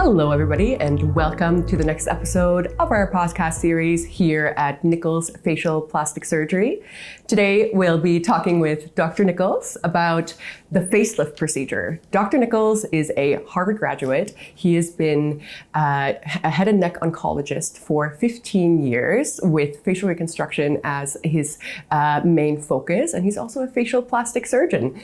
Hello, everybody, and welcome to the next episode of our podcast series here at Nichols Facial Plastic Surgery. Today, we'll be talking with Dr. Nichols about the facelift procedure. Dr. Nichols is a Harvard graduate. He has been a head and neck oncologist for 15 years with facial reconstruction as his main focus, and he's also a facial plastic surgeon.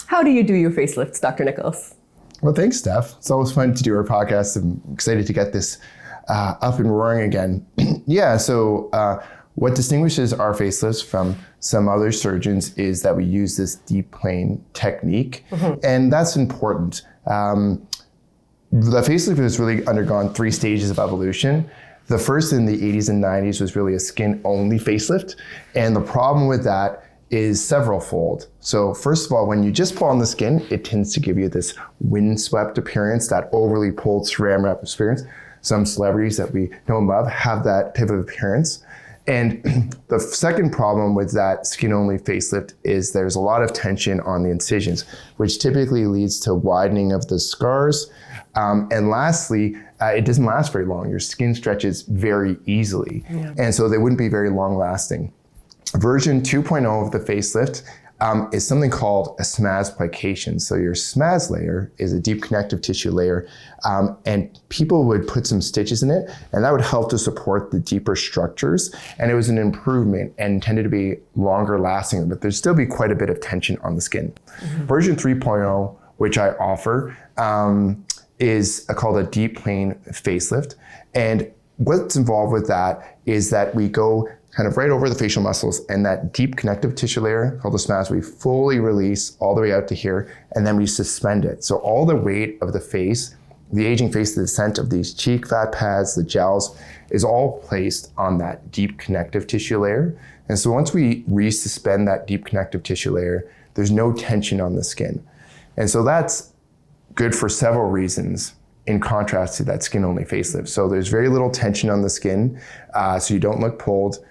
How do you do your facelifts, Dr. Nichols? Well, thanks, Steph. It's always fun to do our podcast. I'm excited to get this up and roaring again. What distinguishes our facelifts from some other surgeons is that we use this deep plane technique, and that's important. The facelift has really undergone 3 stages of evolution. The first in the 80s and 90s was really a skin-only facelift, and the problem with that is several-fold. So first of all, when you just pull on the skin, it tends to give you this windswept appearance, that overly pulled saran wrap experience. Some celebrities that we know and love have that type of appearance. And the second problem with that skin-only facelift is there's a lot of tension on the incisions, which typically leads to widening of the scars. And lastly, it doesn't last very long. Your skin stretches very easily. Yeah. And so they wouldn't be very long-lasting. Version 2.0 of the facelift is something called a SMAS plication. So your SMAS layer is a deep connective tissue layer, and people would put some stitches in it, and that would help to support the deeper structures. And it was an improvement and tended to be longer lasting, but there'd still be quite a bit of tension on the skin. Version 3.0, which I offer, is called a Deep Plane Facelift. And what's involved with that is that we go kind of right over the facial muscles, and that deep connective tissue layer called the SMAS, we fully release all the way out to here, and then we suspend it. So all the weight of the face, the aging face, the descent of these cheek fat pads, the gels, is all placed on that deep connective tissue layer. And so once we resuspend that deep connective tissue layer, there's no tension on the skin. And so that's good for several reasons, in contrast to that skin-only facelift. So there's very little tension on the skin, so you don't look pulled.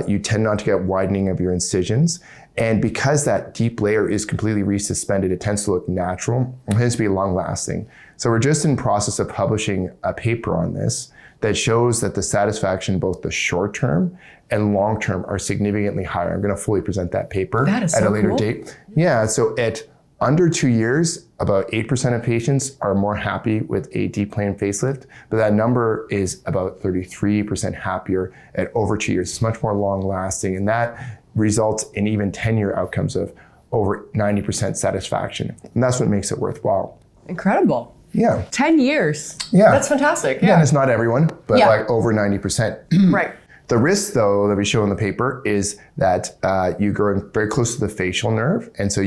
You tend not to get widening of your incisions. And because that deep layer is completely resuspended, it tends to look natural. It tends to be long lasting. So we're just in process of publishing a paper on this that shows that the satisfaction, both the short term and long term, are significantly higher. I'm going to fully present that paper at a later date. Yeah, so at under 2 years, about 8% of patients are more happy with a deep plane facelift, but that number is about 33% happier at over 2 years. It's much more long lasting, and that results in even 10-year outcomes of over 90% satisfaction. And that's what makes it worthwhile. Incredible. Yeah. 10 years. Yeah. That's fantastic. Yeah, and it's not everyone, but like over 90%. Right. The risk, though, that we show in the paper is that you go in very close to the facial nerve, and so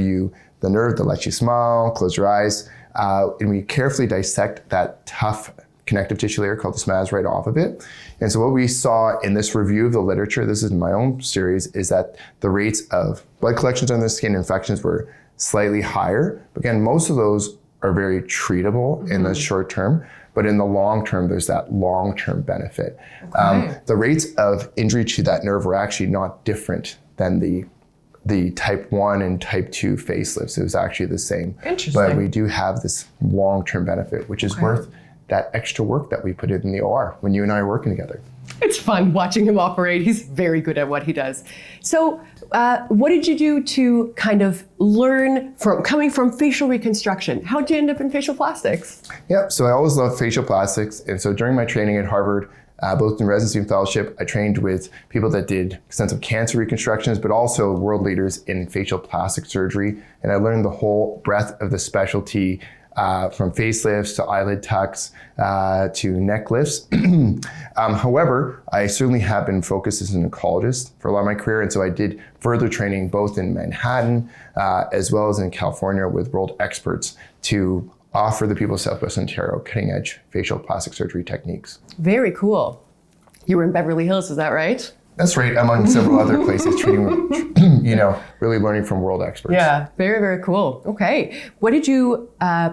the nerve that lets you smile, close your eyes, and we carefully dissect that tough connective tissue layer called the SMAS right off of it. And so what we saw in this review of the literature, this is my own series, is that the rates of blood collections on the skin, infections, were slightly higher. But again, most of those are very treatable in the short term, but in the long term, there's that long-term benefit. Okay. The rates of injury to that nerve were actually not different than the type 1 and type 2 facelifts. It was actually the same. Interesting. But we do have this long-term benefit, which is worth that extra work that we put in the OR when you and I are working together. It's fun watching him operate. He's very good at what he does. So what did you do to kind of learn from coming from facial reconstruction? How did you end up in facial plastics? Yeah, so I always loved facial plastics. And so during my training at Harvard, both in residency and fellowship, I trained with people that did extensive cancer reconstructions, but also world leaders in facial plastic surgery. And I learned the whole breadth of the specialty, from facelifts to eyelid tucks to neck lifts. However, I certainly have been focused as an oncologist for a lot of my career. And so I did further training both in Manhattan as well as in California with world experts to offer the people of Southwest Ontario cutting-edge facial plastic surgery techniques. Very cool. You were in Beverly Hills, is that right? That's right, among several other places, treating, really learning from world experts. Yeah, very, very cool. Okay, what did you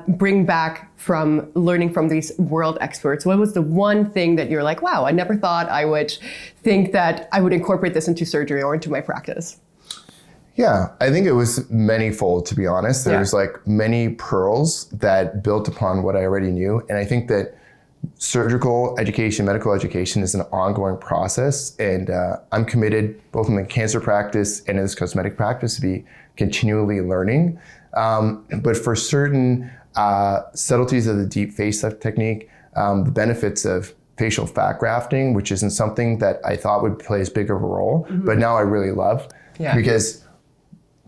bring back from learning from these world experts? What was the one thing that you're like, wow, I never thought I would think that I would incorporate this into surgery or into my practice? Yeah, I think it was manyfold, to be honest. There's like many pearls that built upon what I already knew. And I think that surgical education, medical education is an ongoing process. And I'm committed both in the cancer practice and in this cosmetic practice to be continually learning. But for certain subtleties of the deep facelift technique, the benefits of facial fat grafting, which isn't something that I thought would play as big of a role, but now I really love because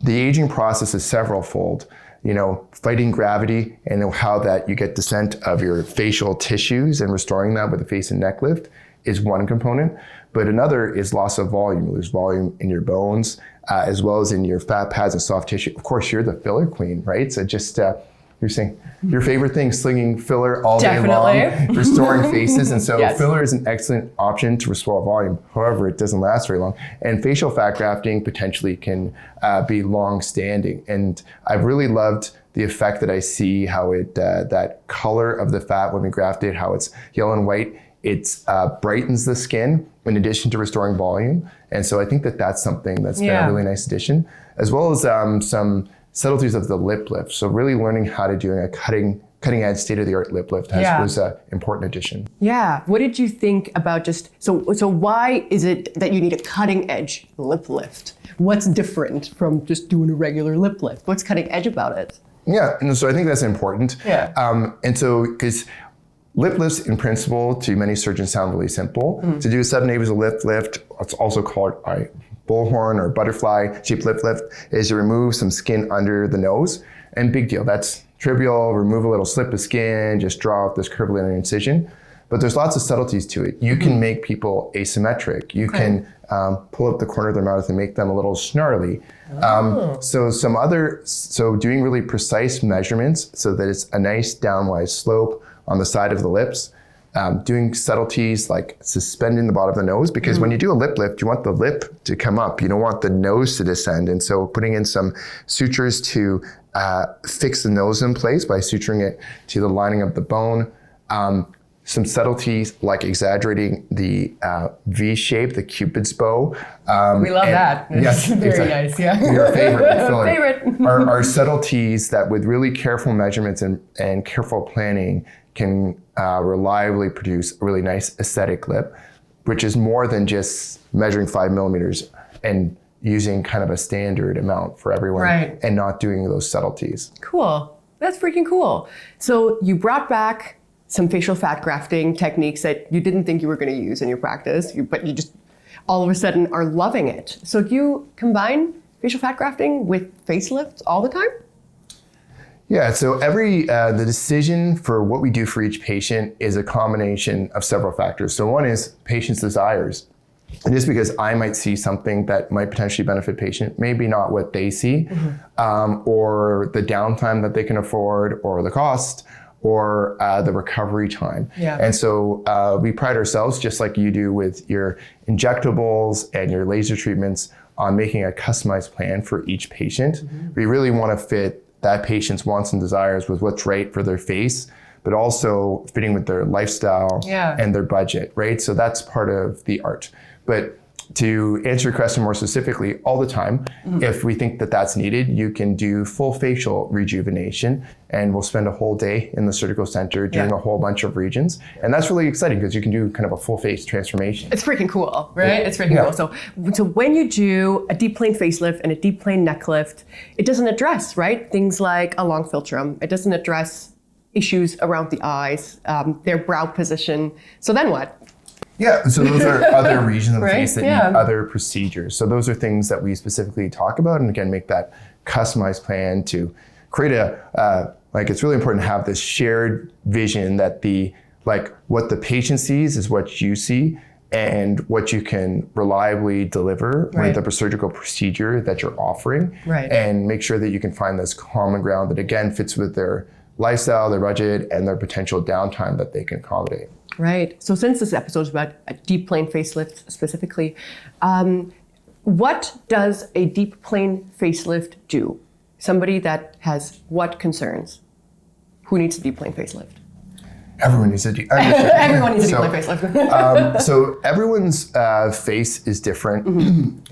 the aging process is several-fold. You know, fighting gravity and how that you get descent of your facial tissues and restoring that with a face and neck lift is one component. But another is loss of volume. You lose volume in your bones, as well as in your fat pads and soft tissue. Of course, you're the filler queen, right? So just, you're saying your favorite thing, slinging filler all day long, restoring faces. And so filler is an excellent option to restore volume. However, it doesn't last very long. And facial fat grafting potentially can be long-standing. And I've really loved the effect that I see, how it that color of the fat when we graft it, how it's yellow and white, it brightens the skin in addition to restoring volume. And so I think that that's something that's been a really nice addition, as well as some subtleties of the lip lift. So really learning how to do a cutting edge state-of-the-art lip lift was an important addition. Yeah. What did you think about so why is it that you need a cutting edge lip lift? What's different from just doing a regular lip lift? What's cutting edge about it? Yeah, and so I think that's important. Yeah. And so, because lip lifts in principle to many surgeons sound really simple. To do a 7/8 lip lift, it's also called a bullhorn or butterfly shaped lip lift, is you remove some skin under the nose. And big deal, that's trivial, remove a little slip of skin, just draw out this curvilinear incision. But there's lots of subtleties to it. You can make people asymmetric. You can pull up the corner of their mouth and make them a little snarly. So doing really precise measurements so that it's a nice downwise slope on the side of the lips. Doing subtleties like suspending the bottom of the nose, because when you do a lip lift, you want the lip to come up. You don't want the nose to descend. And so putting in some sutures to fix the nose in place by suturing it to the lining of the bone. Some subtleties like exaggerating the V shape, the Cupid's bow. We love that. It's very nice, Your favorite filler. Favorite. are subtleties that with really careful measurements and careful planning can reliably produce a really nice aesthetic lip, which is more than just measuring 5 millimeters and using kind of a standard amount for everyone and not doing those subtleties. Cool. That's freaking cool. So you brought back some facial fat grafting techniques that you didn't think you were going to use in your practice, but you just all of a sudden are loving it. So do you combine facial fat grafting with facelifts all the time? Yeah, so the decision for what we do for each patient is a combination of several factors. So one is patient's desires. And just because I might see something that might potentially benefit patient, maybe not what they see, or the downtime that they can afford, or the cost, or the recovery time. And so we pride ourselves, just like you do with your injectables and your laser treatments, on making a customized plan for each patient. We really want to fit that patient's wants and desires with what's right for their face, but also fitting with their lifestyle and their budget, right? So that's part of the art. But to answer your question more specifically, all the time, if we think that that's needed, you can do full facial rejuvenation, and we'll spend a whole day in the surgical center doing a whole bunch of regions. And that's really exciting because you can do kind of a full face transformation. It's freaking cool, right? It's freaking cool. So when you do a deep plane facelift and a deep plane neck lift, it doesn't address, right? Things like a long philtrum. It doesn't address issues around the eyes, their brow position. So then what? Yeah, so those are other regions of the face that need other procedures. So those are things that we specifically talk about, and again, make that customized plan to create it's really important to have this shared vision that what the patient sees is what you see, and what you can reliably deliver with the surgical procedure that you're offering, and make sure that you can find this common ground that again fits with their lifestyle, their budget, and their potential downtime that they can accommodate. Right. So since this episode is about a deep plane facelift specifically, what does a deep plane facelift do? Somebody that has what concerns? Who needs a deep plane facelift? Everyone needs a deep. Everyone needs a deep plane facelift. So everyone's face is different,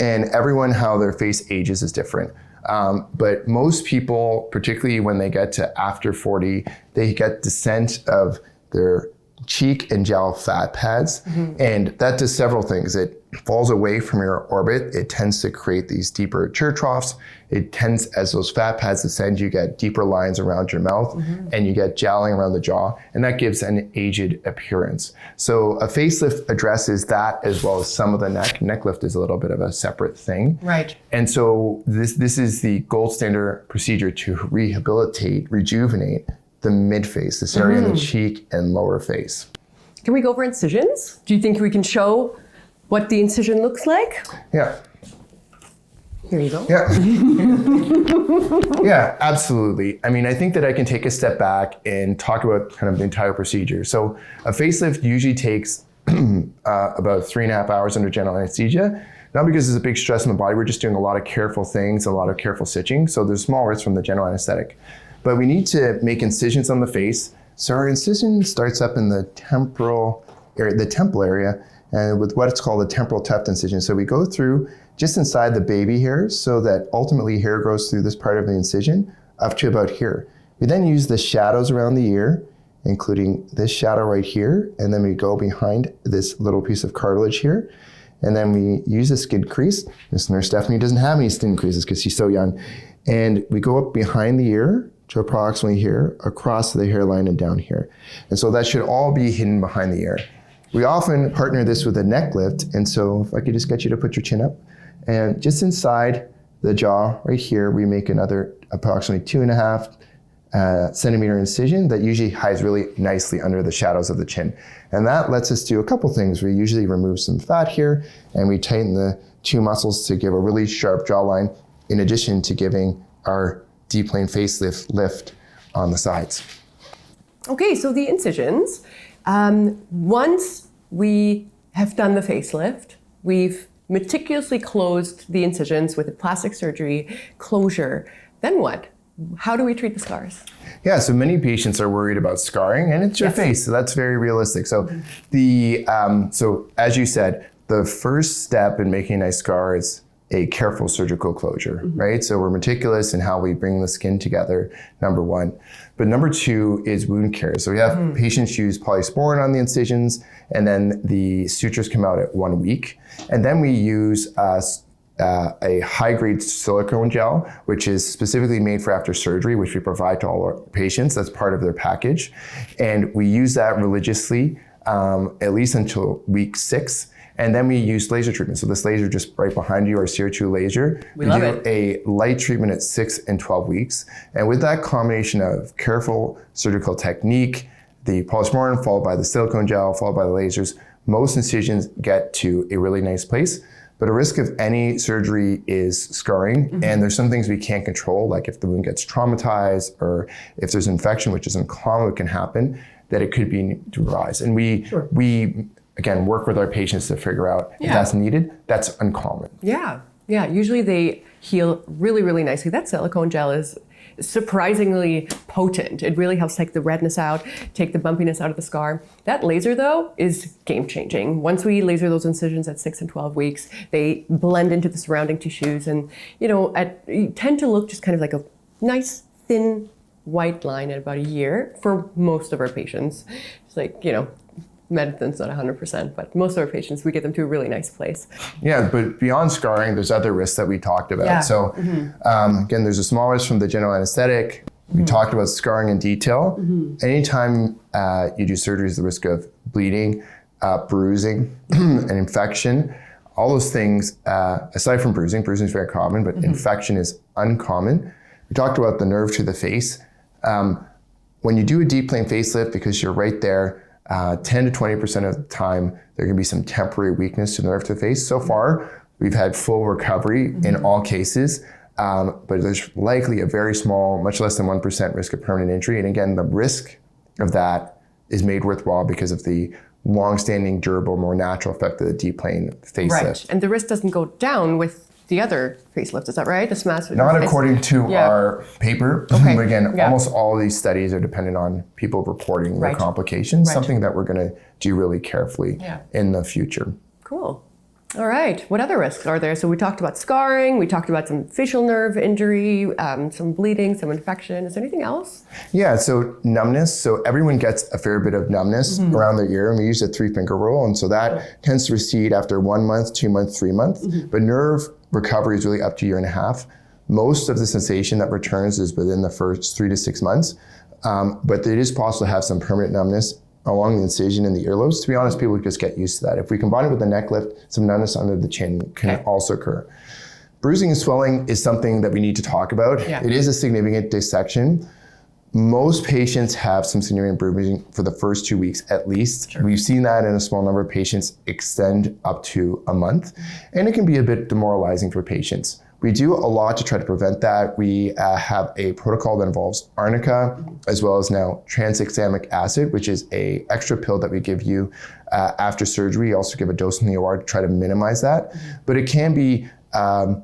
and everyone how their face ages is different. But most people, particularly when they get to after 40, they get descent of their cheek and jowl fat pads, and that does several things. It falls away from your orbit. It tends to create these deeper tear troughs. It tends, as those fat pads descend, you get deeper lines around your mouth, and you get jowling around the jaw, and that gives an aged appearance. So a facelift addresses that as well as some of the neck. Neck lift is a little bit of a separate thing. Right. And so this is the gold standard procedure to rehabilitate, rejuvenate the mid-face, this area in the cheek and lower face. Can we go over incisions? Do you think we can show what the incision looks like? Yeah. Here you go. Yeah. Yeah, absolutely. I mean, I think that I can take a step back and talk about kind of the entire procedure. So a facelift usually takes about 3.5 hours under general anesthesia. Not because there's a big stress on the body, we're just doing a lot of careful things, a lot of careful stitching. So there's small risk from the general anesthetic. But we need to make incisions on the face. So our incision starts up in the temporal area, the temple area, and with what's called a temporal tuft incision. So we go through just inside the baby hairs so that ultimately hair grows through this part of the incision up to about here. We then use the shadows around the ear, including this shadow right here, and then we go behind this little piece of cartilage here. And then we use a skin crease. Miss Nurse Stephanie doesn't have any skin creases because she's so young. And we go up behind the ear to approximately here, across the hairline and down here. And so that should all be hidden behind the ear. We often partner this with a neck lift. And so if I could just get you to put your chin up. And just inside the jaw right here, we make another approximately 2.5 centimeter incision that usually hides really nicely under the shadows of the chin. And that lets us do a couple things. We usually remove some fat here and we tighten the two muscles to give a really sharp jawline, in addition to giving our Deep Plane Facelift lift on the sides. Okay, so the incisions. Once we have done the facelift, we've meticulously closed the incisions with a plastic surgery closure. Then what? How do we treat the scars? Yeah, so many patients are worried about scarring, and it's your face, so that's very realistic. So so as you said, the first step in making a nice scar is a careful surgical closure, right? So we're meticulous in how we bring the skin together, number one. But number two is wound care. So we have patients use polysporin on the incisions, and then the sutures come out at 1 week. And then we use a high-grade silicone gel, which is specifically made for after surgery, which we provide to all our patients. That's part of their package. And we use that religiously, at least until week 6. And then we use laser treatment. So this laser just right behind you, our CO2 laser. We love do a light treatment at 6 and 12 weeks. And with that combination of careful surgical technique, the polysporin followed by the silicone gel, followed by the lasers, most incisions get to a really nice place. But a risk of any surgery is scarring, and there's some things we can't control, like if the wound gets traumatized or if there's infection, which is uncommon, can happen, that it could be to rise. And we again, work with our patients to figure out if that's needed. That's uncommon. Yeah, usually they heal really, really nicely. That silicone gel is surprisingly potent. It really helps take the redness out, take the bumpiness out of the scar. That laser though is game changing. Once we laser those incisions at 6 and 12 weeks, they blend into the surrounding tissues and, tend to look just kind of like a nice thin white line at about a year for most of our patients. It's like, medicine's not 100%, but most of our patients, we get them to a really nice place. Yeah, but beyond scarring, there's other risks that we talked about. Yeah. So again, there's a small risk from the general anesthetic. We talked about scarring in detail. Anytime you do surgery, there's the risk of bleeding, bruising, and infection. All those things, aside from bruising is very common, but infection is uncommon. We talked about the nerve to the face. When you do a deep plane facelift, because you're right there, 10 to 20% of the time, there can be some temporary weakness to the nerve to the face. So far, we've had full recovery in all cases, but there's likely a very small, much less than 1% risk of permanent injury. And again, the risk of that is made worthwhile because of the long-standing, durable, more natural effect of the deep plane facelift. Right, and the risk doesn't go down with the other facelift. Is that right? The SMAS? Not according to our paper. Okay. Again, almost all of these studies are dependent on people reporting their complications, something that we're going to do really carefully in the future. Cool. All right. What other risks are there? So we talked about scarring, we talked about some facial nerve injury, some bleeding, some infection. Is there anything else? Yeah, so numbness. So everyone gets a fair bit of numbness around their ear, and we use a 3-finger rule. And so that tends to recede after 1 month, 2 months, 3 months. But nerve recovery is really up to 1.5 years. Most of the sensation that returns is within the first 3 to 6 months. But it is possible to have some permanent numbness along the incision in the earlobes. To be honest, people would just get used to that. If we combine it with a neck lift, some numbness under the chin can also occur. Bruising and swelling is something that we need to talk about. It is a significant dissection. Most patients have some significant bruising for the first 2 weeks at least. We've seen that in a small number of patients extend up to a month, and it can be a bit demoralizing for patients. We do a lot to try to prevent that. We have a protocol that involves arnica, as well as now tranexamic acid, which is an extra pill that we give you after surgery. We also give a dose in the OR to try to minimize that. But it can be a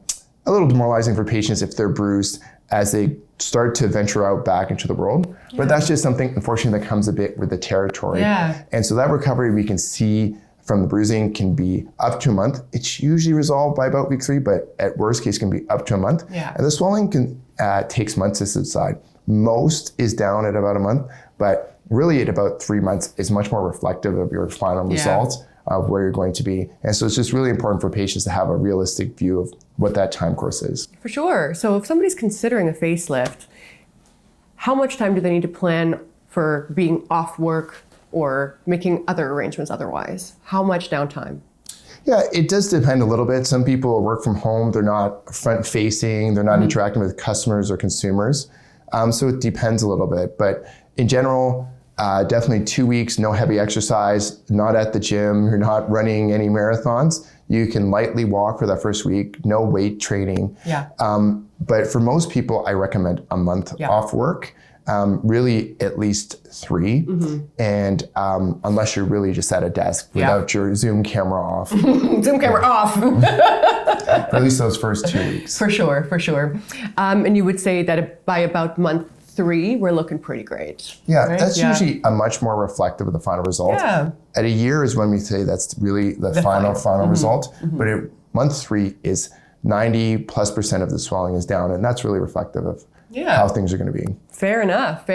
little demoralizing for patients if they're bruised as they start to venture out back into the world. But that's just something, unfortunately, that comes a bit with the territory. And so that recovery we can see from the bruising can be up to a month. It's usually resolved by about week 3, but at worst case can be up to a month. And the swelling can takes months to subside. Most is down at about a month, but really at about 3 months is much more reflective of your final results of where you're going to be. And so it's just really important for patients to have a realistic view of what that time course is. For sure. So if somebody's considering a facelift, how much time do they need to plan for being off work or making other arrangements otherwise? How much downtime? Yeah, it does depend a little bit. Some people work from home, they're not front facing, they're not interacting with customers or consumers. So it depends a little bit. But in general, definitely 2 weeks, no heavy exercise, not at the gym, you're not running any marathons. You can lightly walk for that first week, no weight training. But for most people, I recommend a month off work. Really at least 3, and unless you're really just at a desk without your Zoom camera off. Zoom camera off. For at least those first 2 weeks. For sure. And you would say that by about month 3, we're looking pretty great. Right? That's usually a much more reflective of the final result. At a year is when we say that's really the final result. But at month 3 is 90+% of the swelling is down, and that's really reflective of how things are going to be. Fair enough.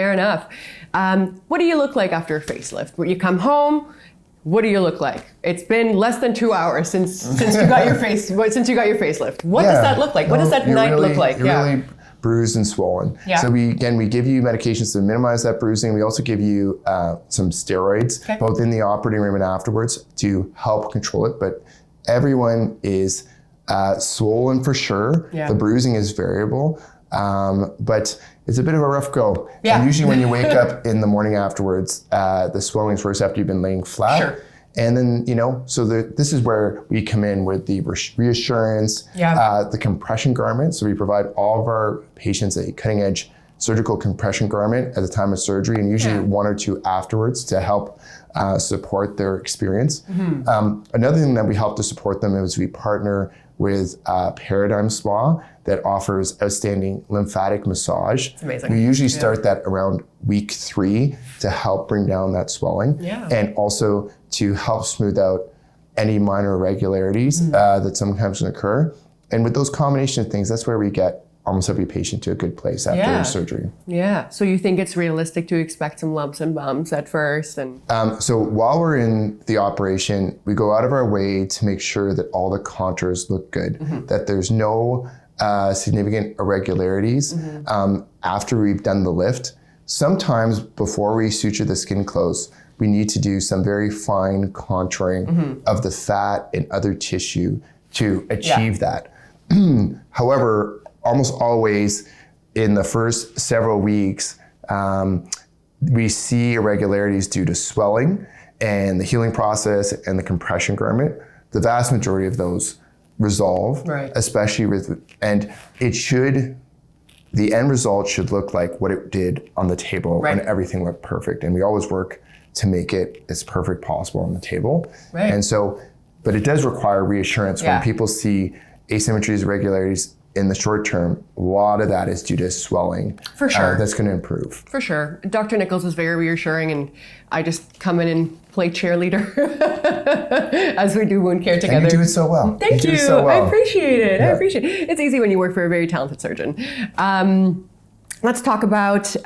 What do you look like after a facelift? When you come home, what do you look like? It's been less than 2 hours since you got your facelift. What does that look like? What does that night look like? You're really bruised and swollen. So we give you medications to minimize that bruising. We also give you some steroids, both in the operating room and afterwards, to help control it. But everyone is swollen for sure. The bruising is variable. But it's a bit of a rough go. And usually when you wake up in the morning afterwards, the swelling's first after you've been laying flat. And then, so this is where we come in with the reassurance, the compression garment. So we provide all of our patients a cutting edge surgical compression garment at the time of surgery, and usually 1 or 2 afterwards to help support their experience. Another thing that we help to support them is we partner with Paradigm Spa that offers outstanding lymphatic massage. It's amazing. We usually start that around week 3 to help bring down that swelling, and also to help smooth out any minor irregularities that sometimes can occur. And with those combination of things, that's where we get almost every patient to a good place after surgery. So you think it's realistic to expect some lumps and bumps at first? And so while we're in the operation, we go out of our way to make sure that all the contours look good, that there's no significant irregularities after we've done the lift. Sometimes before we suture the skin close, we need to do some very fine contouring of the fat and other tissue to achieve that. However, almost always in the first several weeks, we see irregularities due to swelling and the healing process and the compression garment. The vast majority of those resolve, especially and the end result should look like what it did on the table when everything looked perfect. And we always work to make it as perfect possible on the table. And so, but it does require reassurance when people see asymmetries, irregularities in the short term, a lot of that is due to swelling. For sure. That's going to improve. For sure. Dr. Nichols is very reassuring, and I just come in and play cheerleader as we do wound care together. And you do it so well. Thank you. Do so well. I appreciate it. Yeah. I appreciate it. It's easy when you work for a very talented surgeon. Let's talk about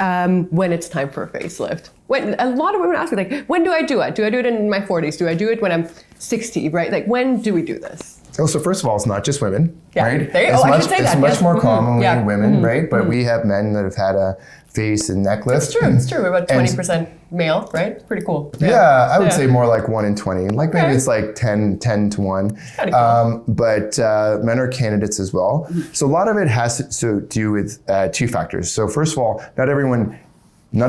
when it's time for a facelift. When a lot of women ask me, like, when do I do it? Do I do it in my 40s? Do I do it when I'm 60, right? Like, when do we do this? Oh, so first of all, it's not just women, right? I should say that. It's much more commonly Yeah. women, right? But we have men that have had a face and neck lift. It's true. We're about 20% male, right? Pretty cool. Yeah, I would say more like 1 in 20. Like maybe it's like 10 to 1. Cool. But men are candidates as well. So a lot of it has to do with two factors. So first of all, not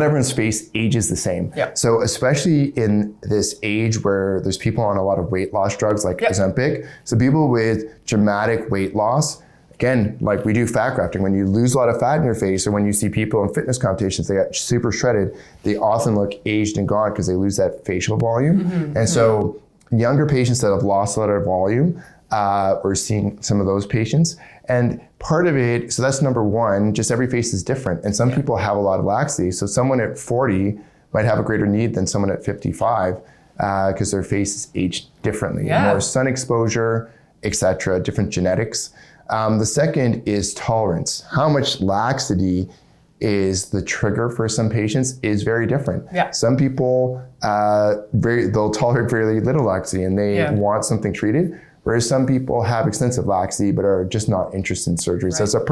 everyone's face ages the same. Yeah. So especially in this age where there's people on a lot of weight loss drugs like Ozempic, so people with dramatic weight loss, again, like we do fat grafting, when you lose a lot of fat in your face, or when you see people in fitness competitions, they get super shredded, they often look aged and gaunt because they lose that facial volume. And so younger patients that have lost a lot of volume, we're seeing some of those patients. And part of it, so that's number one, just every face is different. And some people have a lot of laxity. So someone at 40 might have a greater need than someone at 55 because their face is aged differently. More sun exposure, etc., different genetics. The second is tolerance. How much laxity is the trigger for some patients is very different. Some people, they'll tolerate very little laxity and they want something treated. Whereas some people have extensive laxity but are just not interested in surgery. So it's a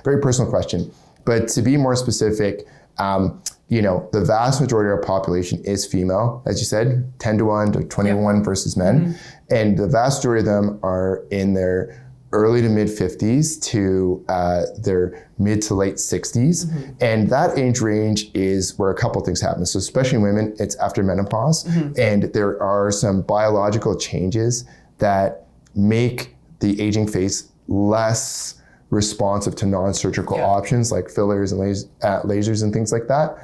very personal question. But to be more specific, the vast majority of our population is female, as you said, 10 to 1 to 20 to 1 versus men. And the vast majority of them are in their early to mid 50s to their mid to late 60s. And that age range is where a couple things happen. So especially in women, it's after menopause. And there are some biological changes that make the aging face less responsive to non-surgical options like fillers and lasers and things like that.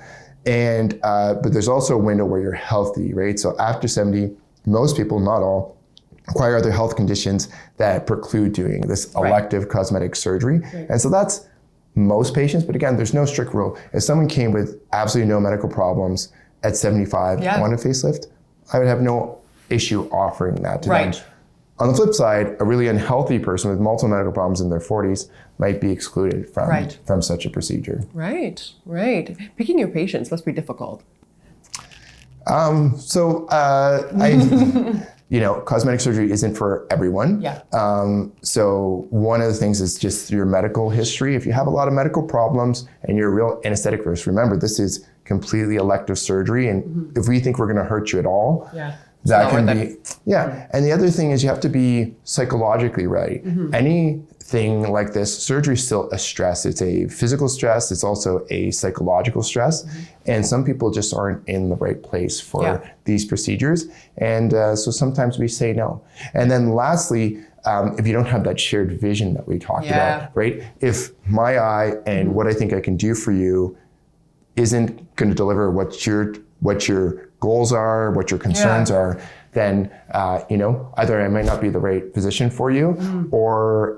And but there's also a window where you're healthy, right? So after 70, most people, not all, acquire other health conditions that preclude doing this elective cosmetic surgery. And so that's most patients, but again, there's no strict rule. If someone came with absolutely no medical problems at 75 on a facelift, I would have no issue offering that to them. On the flip side, a really unhealthy person with multiple medical problems in their 40s might be excluded from such a procedure. Right. Picking your patients must be difficult. Cosmetic surgery isn't for everyone. So one of the things is just your medical history. If you have a lot of medical problems and you're a real anesthetic risk, remember this is completely elective surgery. And if we think we're going to hurt you at all, that can be, And the other thing is you have to be psychologically ready. Anything like this, surgery is still a stress. It's a physical stress. It's also a psychological stress. And some people just aren't in the right place for these procedures. And so sometimes we say no. And then lastly, if you don't have that shared vision that we talked about, right? If my eye and what I think I can do for you isn't going to deliver what your goals are, what your concerns are, then either I might not be the right physician for you, or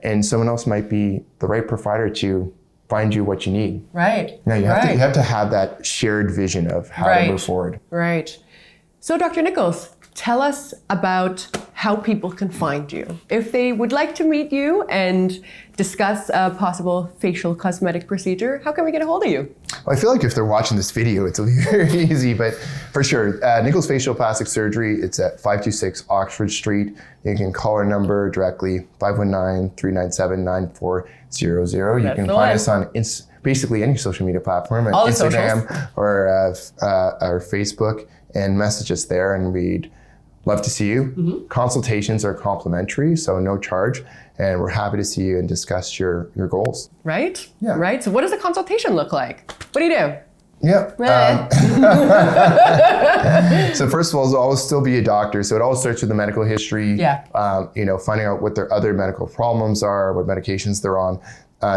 and someone else might be the right provider to find you what you need. Now you have to have that shared vision of how to move forward. So Dr. Nichols, tell us about how people can find you. If they would like to meet you and discuss a possible facial cosmetic procedure, how can we get a hold of you? Well, I feel like if they're watching this video, it's very easy, but for sure, Nichols Facial Plastic Surgery, it's at 526 Oxford Street. You can call our number directly, 519-397-9400. You can find us on basically any social media platform, at Instagram or Facebook, and message us there, and we'd love to see you. Consultations are complimentary, so no charge, and we're happy to see you and discuss your goals. So what does the consultation look like? What do you do? So first of all, it'll always still be a doctor. So it all starts with the medical history, finding out what their other medical problems are, what medications they're on,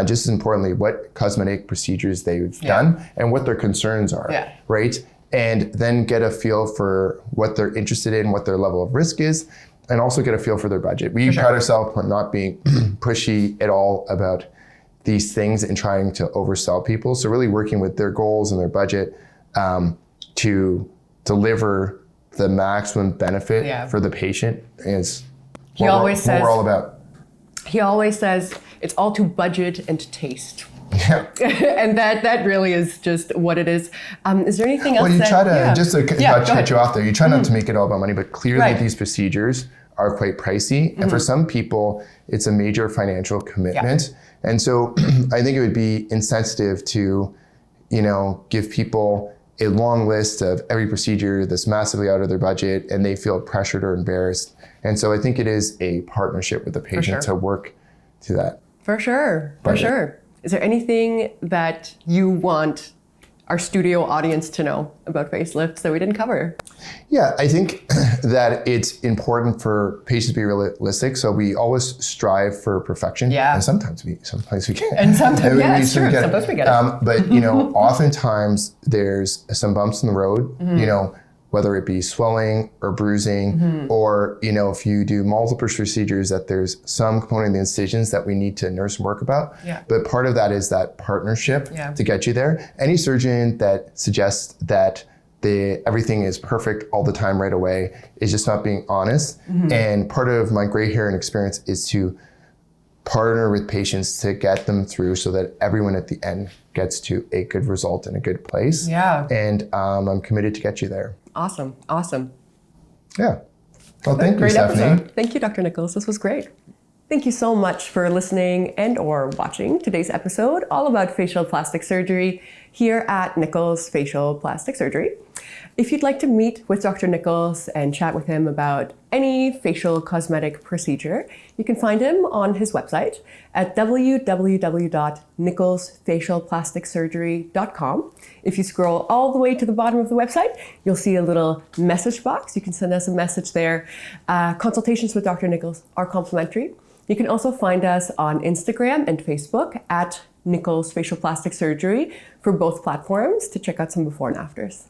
just as importantly, what cosmetic procedures they've done and what their concerns are, right? And then get a feel for what they're interested in, what their level of risk is. and also get a feel for their budget. We pride ourselves on not being pushy at all about these things and trying to oversell people. So really working with their goals and their budget to deliver the maximum benefit for the patient is what we're all about. He always says it's all to budget and to taste. Yeah. And that really is just what it is. Is there anything else? Well, you try to, just to cut you off there, you try not to make it all about money, but clearly these procedures are quite pricey. And for some people, it's a major financial commitment. Yeah. And so I think it would be insensitive to, give people a long list of every procedure that's massively out of their budget and they feel pressured or embarrassed. And so I think it is a partnership with the patient to work to that. For sure. Is there anything that you want our studio audience to know about facelifts that we didn't cover? Yeah, I think that it's important for patients to be realistic. So we always strive for perfection. Yeah. And sometimes we can. And sometimes, it's true. Sometimes we get it. But, oftentimes there's some bumps in the road, whether it be swelling or bruising, or, if you do multiple procedures, that there's some component of the incisions that we need to nurse and work about. Yeah. But part of that is that partnership to get you there. Any surgeon that suggests that everything is perfect all the time right away is just not being honest. And part of my gray hair and experience is to partner with patients to get them through so that everyone at the end gets to a good result in a good place. Yeah. And I'm committed to get you there. Awesome. Yeah. Well, thank you, Stephanie. Episode. Thank you, Dr. Nichols. This was great. Thank you so much for listening and or watching today's episode all about facial plastic surgery here at Nichols Facial Plastic Surgery. If you'd like to meet with Dr. Nichols and chat with him about any facial cosmetic procedure, you can find him on his website at www.nicholsfacialplasticsurgery.com. If you scroll all the way to the bottom of the website, you'll see a little message box. You can send us a message there. Consultations with Dr. Nichols are complimentary. You can also find us on Instagram and Facebook at Nichols Facial Plastic Surgery for both platforms to check out some before and afters.